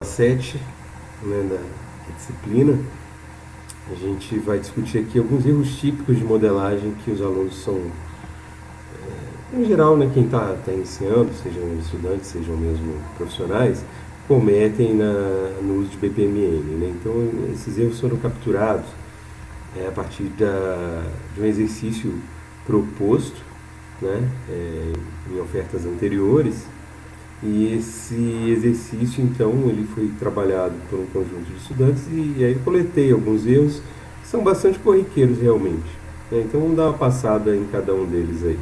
7, né, da disciplina. A gente vai discutir aqui alguns erros típicos de modelagem que os alunos são, em geral, né, quem está iniciando, sejam estudantes, sejam mesmo profissionais, cometem no uso de BPMN. Né? Então, esses erros foram capturados a partir de um exercício proposto, né, em ofertas anteriores. E esse exercício, então, ele foi trabalhado por um conjunto de estudantes e aí coletei alguns erros que são bastante corriqueiros realmente. Né? Então, vamos dar uma passada em cada um deles aí.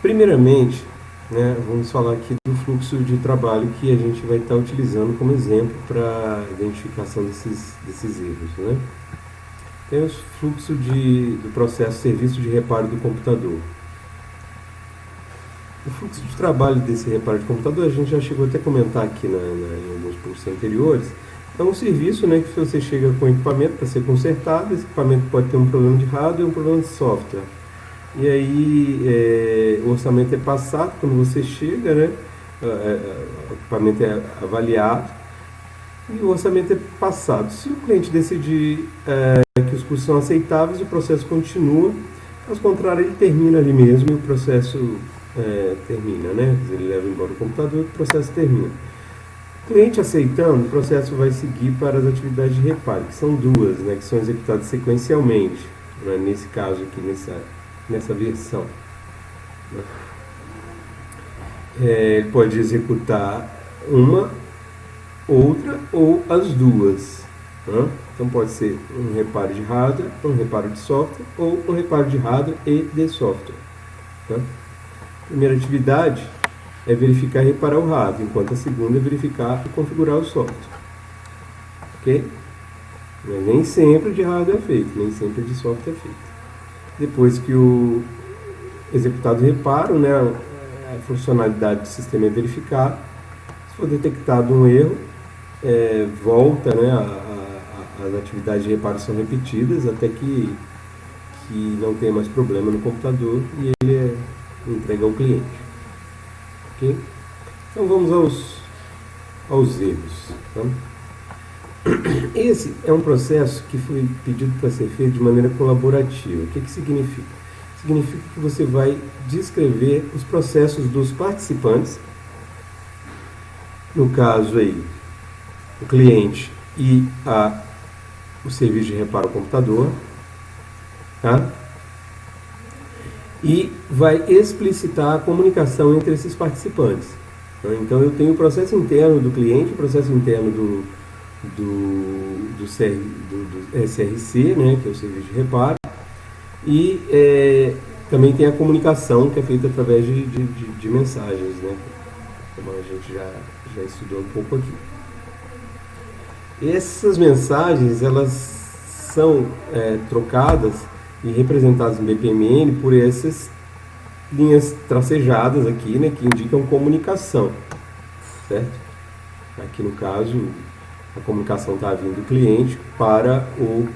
Primeiramente, né, vamos falar aqui do fluxo de trabalho que a gente vai estar utilizando como exemplo para a identificação desses erros. Né? Tem o fluxo do processo serviço de reparo do computador. O fluxo de trabalho desse reparo de computador, a gente já chegou até a comentar aqui em alguns cursos anteriores, é um serviço, né, que você chega com equipamento para ser consertado, esse equipamento pode ter um problema de hardware e um problema de software. E aí o orçamento é passado quando você chega, né, o equipamento é avaliado e o orçamento é passado. Se o cliente decidir que os custos são aceitáveis, o processo continua, caso contrário ele termina ali mesmo e o processo termina, né? Ele leva embora o computador e o processo termina. O cliente aceitando, o processo vai seguir para as atividades de reparo, que são duas, né, que são executadas sequencialmente, né, nesse caso aqui, nessa versão. Ele pode executar uma, outra ou as duas. Né? Então pode ser um reparo de hardware, um reparo de software ou um reparo de hardware e de software. Tá? A primeira atividade é verificar e reparar o hardware, enquanto a segunda é verificar e configurar o software. Ok? Mas nem sempre de hardware é feito, nem sempre de software é feito. Depois que o executado o reparo, né, a funcionalidade do sistema é verificada. Se for detectado um erro, volta, né, as atividades de reparo são repetidas até que não tenha mais problema no computador e ele é entregue ao cliente. Okay? Então vamos aos erros. Tá? Esse é um processo que foi pedido para ser feito de maneira colaborativa. O que significa? Significa que você vai descrever os processos dos participantes, no caso aí, o cliente e o serviço de reparo ao computador, tá? E vai explicitar a comunicação entre esses participantes. Tá? Então eu tenho o processo interno do cliente, o processo interno do SRC, né, que é o serviço de reparo, e também tem a comunicação que é feita através de mensagens, né, como a gente já estudou um pouco aqui. Essas mensagens, elas são trocadas e representadas em BPMN por essas linhas tracejadas aqui, né, que indicam comunicação, certo? Aqui no caso, a comunicação está vindo do cliente para o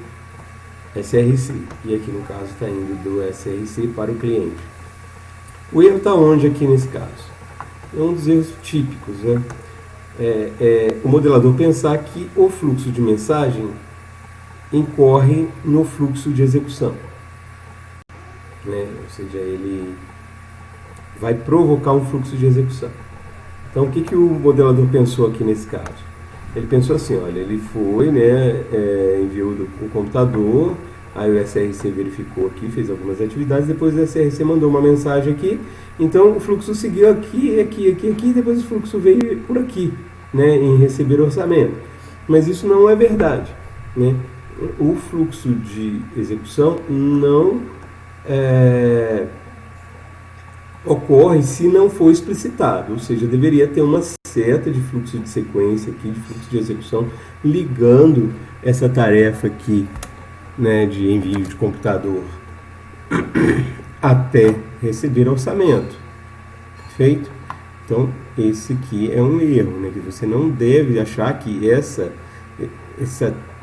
SRC, e aqui no caso está indo do SRC para o cliente. O erro está onde aqui nesse caso? É um dos erros típicos, né? O modelador pensar que o fluxo de mensagem incorre no fluxo de execução, né? Ou seja, ele vai provocar um fluxo de execução. Então, o que o modelador pensou aqui nesse caso? Ele pensou assim, olha, ele foi, né, enviou o computador, aí o SRC verificou aqui, fez algumas atividades, depois o SRC mandou uma mensagem aqui, então o fluxo seguiu aqui, depois o fluxo veio por aqui, né, em receber orçamento. Mas isso não é verdade, né? O fluxo de execução não ocorre se não for explicitado, ou seja, deveria ter uma seta de fluxo de sequência aqui, de fluxo de execução, ligando essa tarefa aqui, né, de envio de computador até receber orçamento. Perfeito? Então, esse aqui é um erro, né, que você não deve achar que essa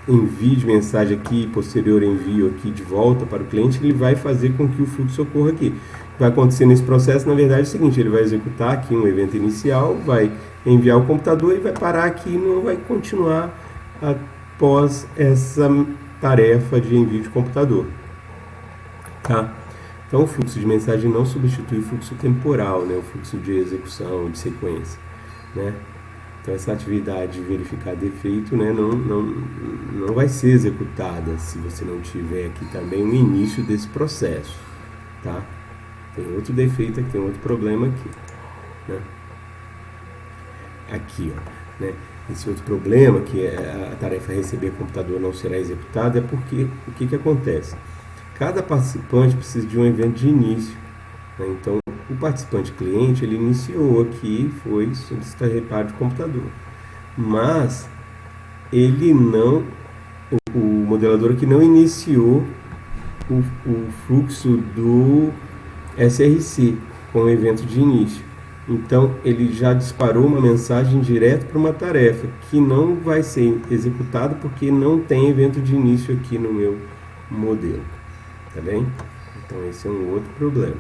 envio de mensagem aqui, posterior envio aqui de volta para o cliente, ele vai fazer com que o fluxo ocorra aqui. vai acontecer nesse processo, na verdade, é o seguinte: ele vai executar aqui um evento inicial, vai enviar o computador e vai parar aqui e não vai continuar após essa tarefa de envio de computador. Tá? Então, o fluxo de mensagem não substitui o fluxo temporal, né? O fluxo de execução, de sequência, né? Então, essa atividade de verificar defeito, né, não vai ser executada se você não tiver aqui também o início desse processo. Tá? Tem outro defeito aqui, tem outro problema aqui. Né? Aqui, ó, né? Esse outro problema, que é a tarefa receber computador não será executada, é porque o que acontece? Cada participante precisa de um evento de início. Né? Então, o participante cliente, ele iniciou aqui, foi solicitar reparo de computador. Mas, o modelador aqui não iniciou o fluxo do SRC com o evento de início. Então, ele já disparou uma mensagem direto para uma tarefa que não vai ser executada porque não tem evento de início aqui no meu modelo. Tá bem? Então, esse é um outro problema.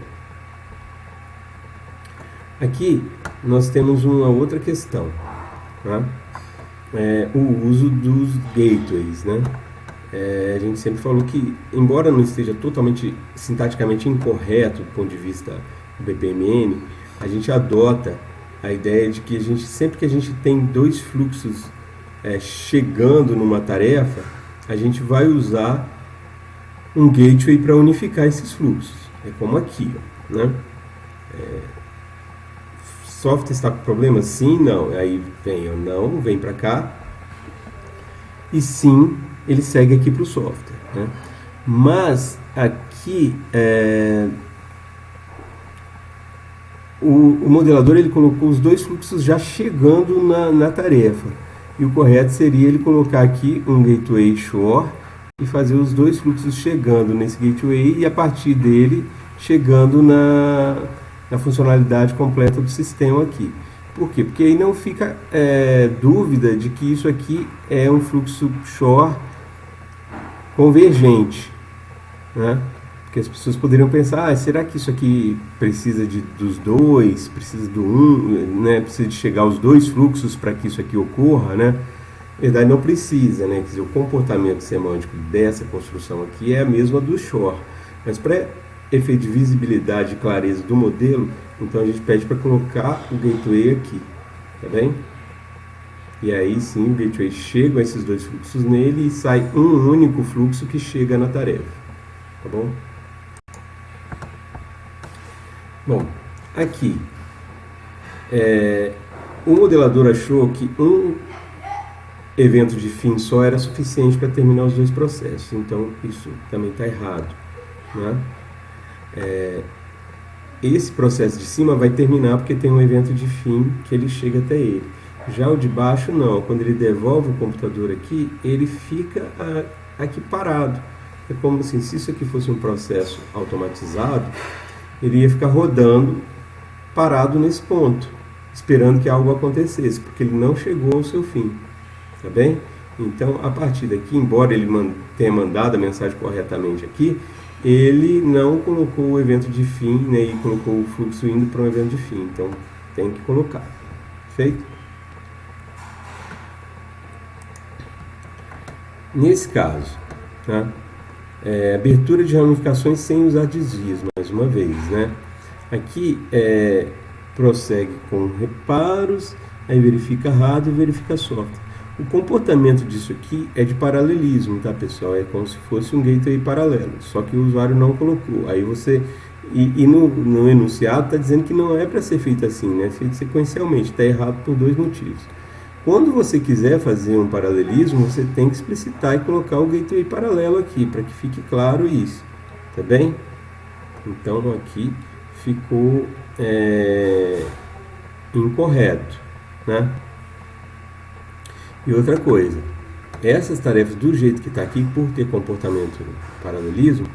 Aqui, nós temos uma outra questão. Tá? O uso dos gateways, né? A gente sempre falou que, embora não esteja totalmente sintaticamente incorreto do ponto de vista do BPMN, a gente adota a ideia de que sempre que a gente tem dois fluxos chegando numa tarefa, a gente vai usar um gateway para unificar esses fluxos. É como aqui, ó, né? Software está com problema? Sim, não. Aí vem ou não, vem para cá. E sim, ele segue aqui para o software. Né? Mas aqui o modelador ele colocou os dois fluxos já chegando na tarefa. E o correto seria ele colocar aqui um gateway shore e fazer os dois fluxos chegando nesse gateway e a partir dele chegando na funcionalidade completa do sistema aqui. Por quê? Porque aí não fica dúvida de que isso aqui é um fluxo shore convergente, né? Porque as pessoas poderiam pensar, será que isso aqui precisa dos dois, precisa do né? Precisa de chegar aos dois fluxos para que isso aqui ocorra, né? Na verdade não precisa, né? Quer dizer, o comportamento semântico dessa construção aqui é a mesma do shore, mas para efeito de visibilidade e clareza do modelo, então a gente pede para colocar o gateway aqui, tá bem? E aí sim o gateway chega esses dois fluxos nele e sai um único fluxo que chega na tarefa, tá bom? Bom, aqui o modelador achou que um evento de fim só era suficiente para terminar os dois processos, então isso também está errado, né? Esse processo de cima vai terminar porque tem um evento de fim que ele chega até ele. Já o de baixo não, quando ele devolve o computador aqui, ele fica aqui parado. É como assim, se isso aqui fosse um processo automatizado, ele ia ficar rodando parado nesse ponto, esperando que algo acontecesse, porque ele não chegou ao seu fim, tá bem? Então, a partir daqui, embora ele tenha mandado a mensagem corretamente aqui, ele não colocou o evento de fim, né, e colocou o fluxo indo para um evento de fim. Então, tem que colocar. Feito? Nesse caso, né, abertura de ramificações sem usar desvios, mais uma vez. Né? Aqui, prossegue com reparos, aí verifica hardware e verifica software. O comportamento disso aqui é de paralelismo, tá, pessoal? É como se fosse um gateway paralelo, só que o usuário não colocou. Aí você... E no enunciado está dizendo que não é para ser feito assim, né? É feito sequencialmente. Está errado por dois motivos. Quando você quiser fazer um paralelismo, você tem que explicitar e colocar o gateway paralelo aqui, para que fique claro isso, tá bem? Então, aqui ficou incorreto, né? E outra coisa, essas tarefas do jeito que está aqui, por ter comportamento paralelismo,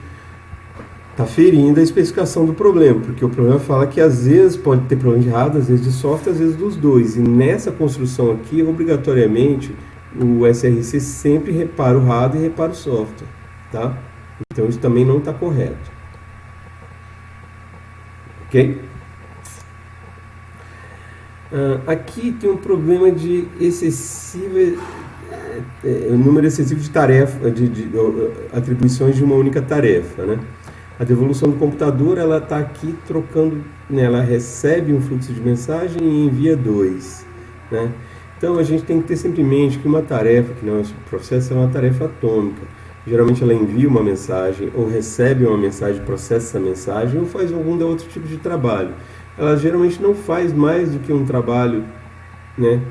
está ferindo a especificação do problema, porque o problema fala que às vezes pode ter problema de hardware, às vezes de software, às vezes dos dois. E nessa construção aqui, obrigatoriamente, o SRC sempre repara o hardware e repara o software, tá? Então isso também não está correto. ok? Aqui tem um problema de número excessivo de tarefa, de atribuições de uma única tarefa, né? A devolução do computador, ela está aqui trocando, né? Ela recebe um fluxo de mensagem e envia dois, né? Então a gente tem que ter sempre em mente que uma tarefa, que não é um subprocesso, é uma tarefa atômica. Geralmente ela envia uma mensagem, ou recebe uma mensagem, processa essa mensagem, ou faz algum outro tipo de trabalho. Ela geralmente não faz mais do que um trabalho, né?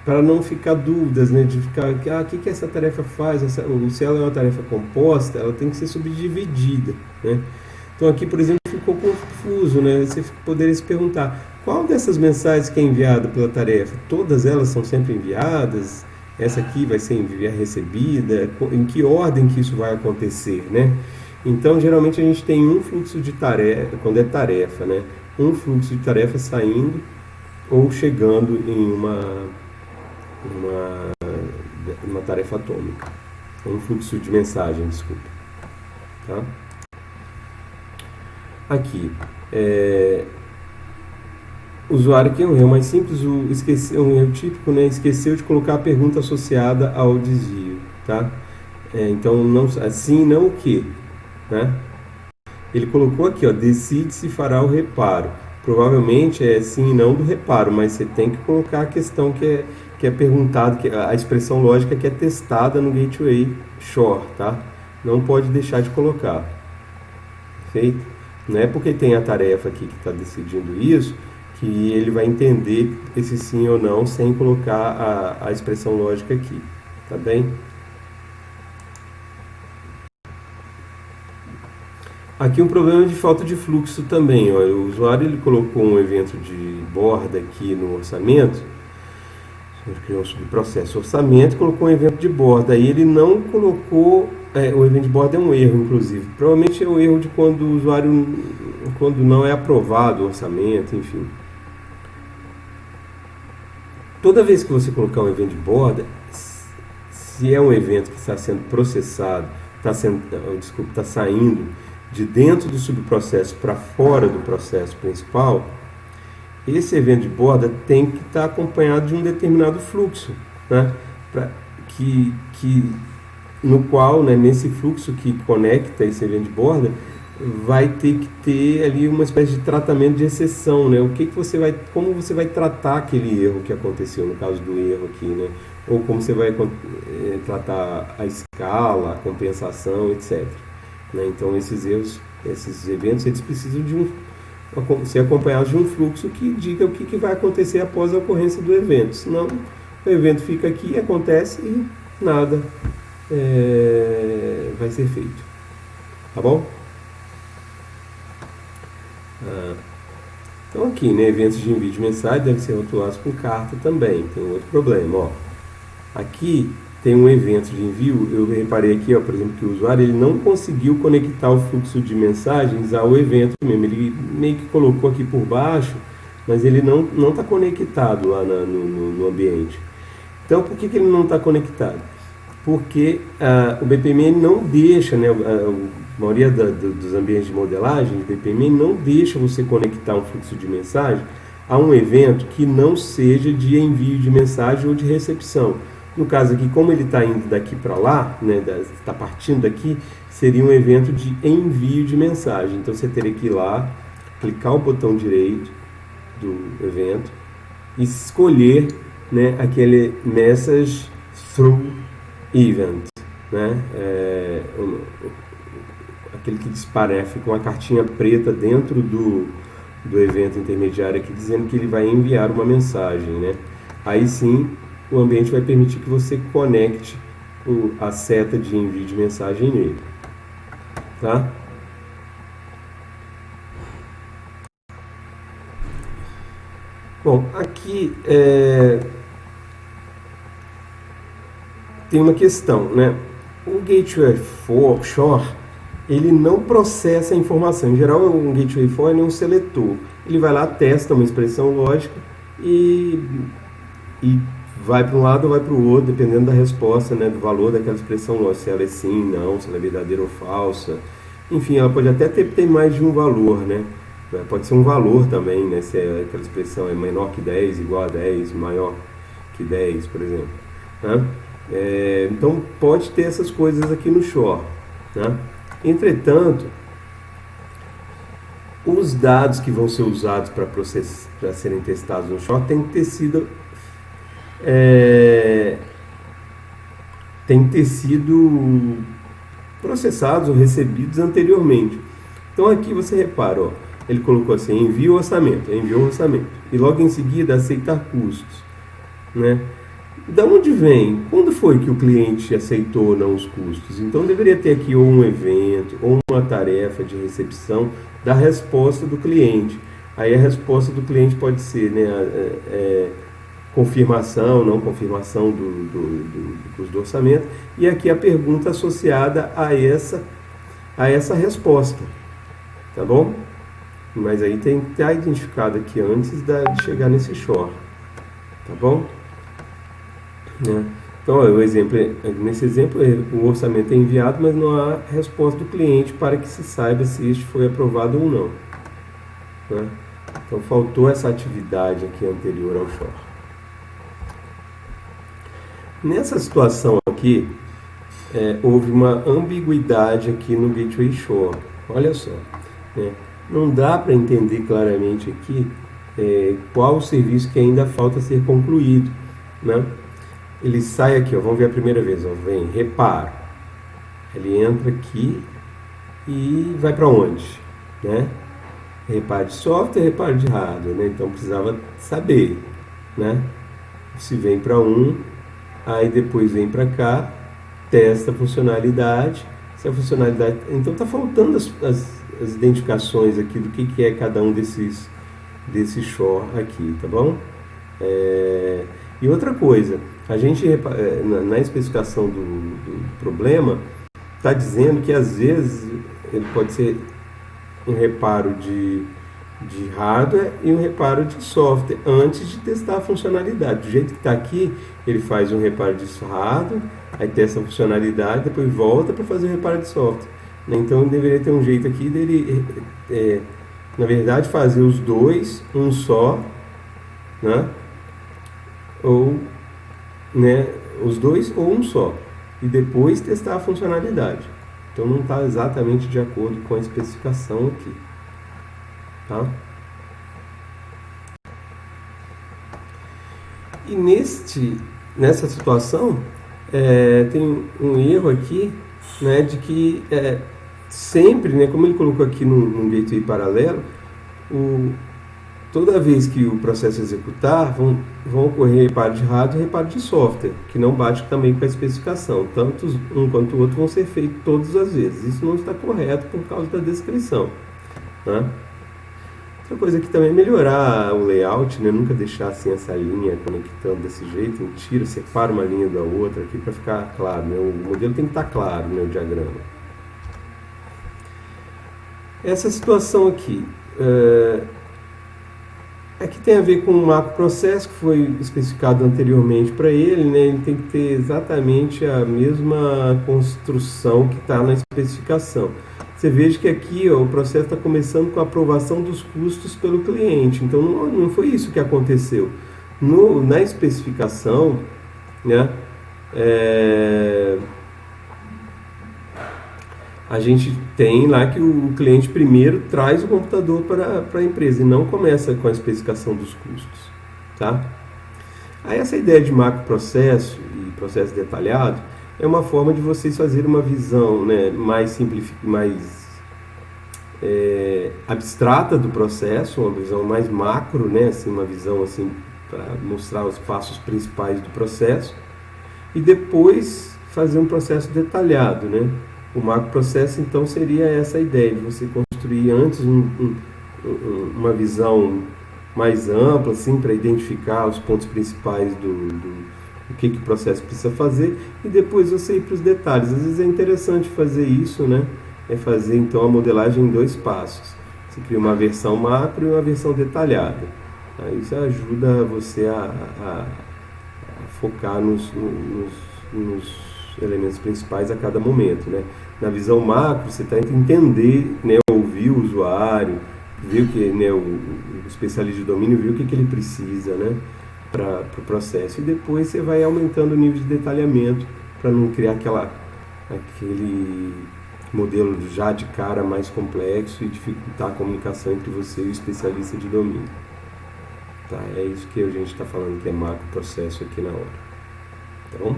Para não ficar dúvidas, né? De ficar, o que essa tarefa faz? Se ela é uma tarefa composta, ela tem que ser subdividida, né? Então aqui, por exemplo, ficou confuso, né? Você poderia se perguntar, qual dessas mensagens que é enviada pela tarefa? Todas elas são sempre enviadas? Essa aqui vai ser recebida? Em que ordem que isso vai acontecer, né? Então, geralmente a gente tem um fluxo de tarefa, quando é tarefa, né? Um fluxo de tarefa saindo ou chegando em uma tarefa atômica. Um fluxo de mensagem, desculpa. Tá? Aqui, usuário que é um erro mais simples, um erro típico, né? Esqueceu de colocar a pergunta associada ao desvio, tá? Então, não, assim, não o que, né? Ele colocou aqui, ó, decide se fará o reparo. Provavelmente é sim e não do reparo, mas você tem que colocar a questão que é perguntada, a expressão lógica que é testada no Gateway Shore, tá? Não pode deixar de colocar. Perfeito? Não é porque tem a tarefa aqui que está decidindo isso que ele vai entender esse sim ou não sem colocar a expressão lógica aqui, tá bem? Aqui um problema de falta de fluxo também. Olha, o usuário ele colocou um evento de borda aqui no orçamento, ele criou um subprocesso orçamento, colocou um evento de borda. Aí ele não colocou, o evento de borda é um erro, inclusive. Provavelmente é o erro de quando o usuário, quando não é aprovado o orçamento, enfim. Toda vez que você colocar um evento de borda, se é um evento que está sendo processado, está saindo de dentro do subprocesso para fora do processo principal, esse evento de borda tem que estar acompanhado de um determinado fluxo, né? No qual, né, nesse fluxo que conecta esse evento de borda, vai ter que ter ali uma espécie de tratamento de exceção, né? Como você vai tratar aquele erro que aconteceu, no caso do erro aqui, né? Ou como você vai tratar a escala, a compensação, etc. Né? Então esses eventos, eles precisam ser acompanhados de um fluxo que diga o que vai acontecer após a ocorrência do evento. Senão o evento fica aqui, acontece e nada vai ser feito. Tá bom? Então aqui, né, eventos de envio de mensagem devem ser rotulados com carta também. Tem outro problema, ó. Aqui tem um evento de envio, eu reparei aqui, ó, por exemplo, que o usuário ele não conseguiu conectar o fluxo de mensagens ao evento mesmo. Ele meio que colocou aqui por baixo, mas ele não está conectado lá no ambiente. Então, por que ele não está conectado? Porque o BPMN não deixa, né, a maioria dos ambientes de modelagem de BPMN não deixa você conectar um fluxo de mensagem a um evento que não seja de envio de mensagem ou de recepção. No caso aqui, como ele está indo daqui para lá, né, está partindo daqui, seria um evento de envio de mensagem. Então você teria que ir lá, clicar o botão direito do evento e escolher, né, aquele Message Through Event, né, aquele que dispara, fica uma cartinha preta dentro do evento intermediário aqui dizendo que ele vai enviar uma mensagem, né? Aí sim o ambiente vai permitir que você conecte a seta de envio de mensagem nele, tá? Bom, aqui tem uma questão, né? O Gateway Shore, ele não processa a informação. Em geral, um Gateway For é um seletor. Ele vai lá, testa uma expressão lógica e vai para um lado ou vai para o outro, dependendo da resposta, né, do valor daquela expressão lógica, se ela é sim, não, se ela é verdadeira ou falsa, Enfim, ela pode até ter mais de um valor, né? Pode ser um valor também, né? Se é aquela expressão é menor que 10, igual a 10, maior que 10, por exemplo. Né? Então pode ter essas coisas aqui no shore. Né? Entretanto, os dados que vão ser usados para serem testados no shore têm que ter sido processados ou recebidos anteriormente. Então aqui você repara, ó, ele colocou assim, envia o orçamento, enviou o orçamento. E logo em seguida aceitar custos. Né? Da onde vem? Quando foi que o cliente aceitou ou não os custos? Então deveria ter aqui ou um evento, ou uma tarefa de recepção da resposta do cliente. Aí a resposta do cliente pode ser, né, confirmação, não confirmação do orçamento. E aqui a pergunta associada a essa resposta. Tá bom? Mas aí tem que estar identificado aqui antes de chegar nesse shore. Tá bom? Né? Então, nesse exemplo, o orçamento é enviado, mas não há resposta do cliente para que se saiba se este foi aprovado ou não. Né? Então, faltou essa atividade aqui anterior ao shore. Nessa situação aqui, houve uma ambiguidade aqui no Gateway Shore. Olha só, né? Não dá para entender claramente aqui qual o serviço que ainda falta ser concluído. Né? Ele sai aqui, ó, vamos ver a primeira vez, ó, vem, reparo. Ele entra aqui e vai para onde? Né? Reparo de software, reparo de hardware, né? Então precisava saber, né? Se vem para um, aí depois vem para cá, testa a funcionalidade, se a funcionalidade... Então está faltando as identificações aqui do que é cada um desses shore aqui, tá bom? E outra coisa, a gente na especificação do problema está dizendo que às vezes ele pode ser um reparo de hardware e um reparo de software antes de testar a funcionalidade. Do jeito que está aqui, ele faz um reparo de hardware, aí testa a funcionalidade, depois volta para fazer o reparo de software. Então deveria ter um jeito aqui dele, na verdade, fazer os dois, um só, né? Ou, né, os dois ou um só, e depois testar a funcionalidade. Então não está exatamente de acordo com a especificação aqui. Tá? E nessa situação, tem um erro aqui, né, de que sempre, né, como ele colocou aqui no gateway paralelo, toda vez que o processo executar, vão ocorrer reparo de hardware e reparo de software, que não bate também com a especificação. Tanto um quanto o outro vão ser feitos todas as vezes. Isso não está correto por causa da descrição. Né? Outra coisa aqui também é melhorar o layout, né? Nunca deixar assim essa linha conectando desse jeito, tira, separa uma linha da outra aqui para ficar claro. Né? O modelo tem que estar claro, né? O diagrama. Essa situação aqui... Aqui tem a ver com o macroprocesso que foi especificado anteriormente para ele, né? Ele tem que ter exatamente a mesma construção que está na especificação. Você veja que aqui, ó, o processo está começando com a aprovação dos custos pelo cliente. Então não foi isso que aconteceu. Na especificação, né? A gente tem lá que o cliente primeiro traz o computador para a empresa e não começa com a especificação dos custos. Tá? Aí essa ideia de macroprocesso e processo detalhado é uma forma de vocês fazerem uma visão, né, mais abstrata do processo, uma visão mais macro, né, assim, uma visão assim, para mostrar os passos principais do processo, e depois fazer um processo detalhado, né? O macroprocesso, então, seria essa ideia de você construir antes uma visão mais ampla, assim, para identificar os pontos principais do que o processo precisa fazer, e depois você ir para os detalhes. Às vezes é interessante fazer isso, né? É fazer, então, a modelagem em 2 passos. Você cria uma versão macro e uma versão detalhada. Aí isso ajuda você a focar nos elementos principais a cada momento, né? Na visão macro, você tenta entender, né, ouvir o usuário, ver o que, né, o especialista de domínio, ver o que ele precisa, né, para o processo. E depois você vai aumentando o nível de detalhamento para não criar aquele modelo já de cara mais complexo e dificultar a comunicação entre você e o especialista de domínio. Tá? É isso que a gente está falando que é macro processo aqui na hora. Tá bom?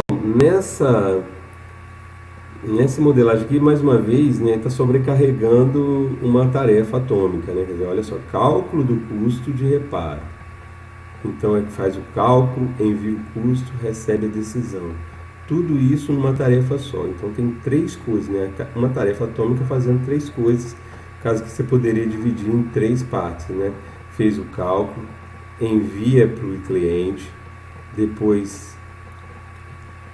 Bom, nessa modelagem aqui, mais uma vez, né, está sobrecarregando uma tarefa atômica. Né? Quer dizer, olha só, cálculo do custo de reparo. Então, é que faz o cálculo, envia o custo, recebe a decisão. Tudo isso numa tarefa só. Então, tem 3 coisas, né? Uma tarefa atômica fazendo 3 coisas, caso que você poderia dividir em 3 partes, né? Fez o cálculo, envia para o cliente, depois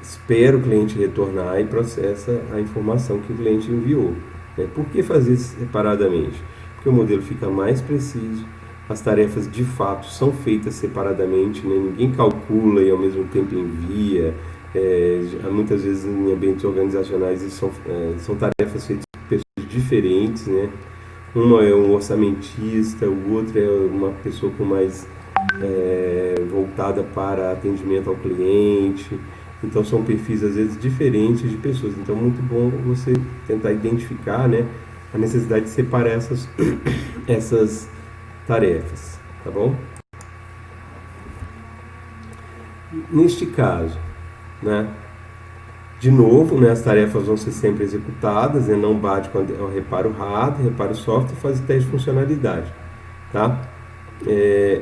espera o cliente retornar e processa a informação que o cliente enviou. Né? Por que fazer separadamente? Porque o modelo fica mais preciso, as tarefas de fato são feitas separadamente, né? Ninguém calcula e ao mesmo tempo envia. Muitas vezes em ambientes organizacionais são tarefas feitas por pessoas diferentes, né? Uma é um orçamentista, o outro é uma pessoa com mais voltada para atendimento ao cliente. Então são perfis às vezes diferentes de pessoas. Então é muito bom você tentar identificar, né, a necessidade de separar essas tarefas, tá bom? Neste caso, né, de novo, né, as tarefas vão ser sempre executadas, né, não bate quando é o reparo hardware, reparo software e faz o teste de funcionalidade, tá?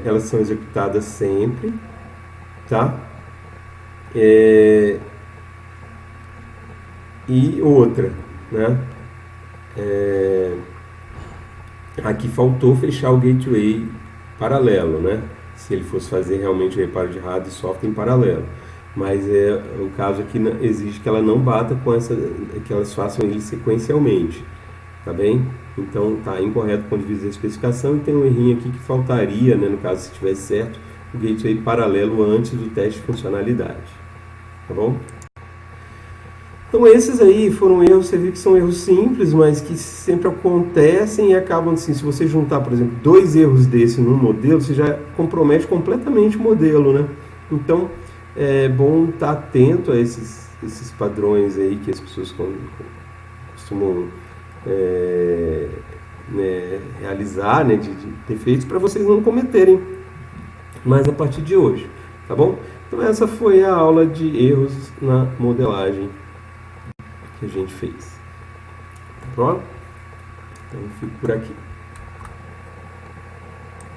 Elas são executadas sempre, tá? E outra, né? Aqui faltou fechar o gateway paralelo, né? Se ele fosse fazer realmente o reparo de hardware e software em paralelo. Mas o caso aqui exige que ela não bata com que elas façam ele sequencialmente, tá bem? Então tá incorreto do ponto de vista da especificação e tem um errinho aqui que faltaria, né, no caso se estivesse certo, o gateway paralelo antes do teste de funcionalidade, tá bom? Então esses aí foram erros, você viu que são erros simples, mas que sempre acontecem e acabam assim, se você juntar, por exemplo, 2 erros desses num modelo, você já compromete completamente o modelo, né? Então é bom estar atento a esses padrões aí que as pessoas costumam realizar, né, de defeitos, para vocês não cometerem mais a partir de hoje, tá bom? Então essa foi a aula de erros na modelagem que a gente fez. Tá bom? Então fico por aqui.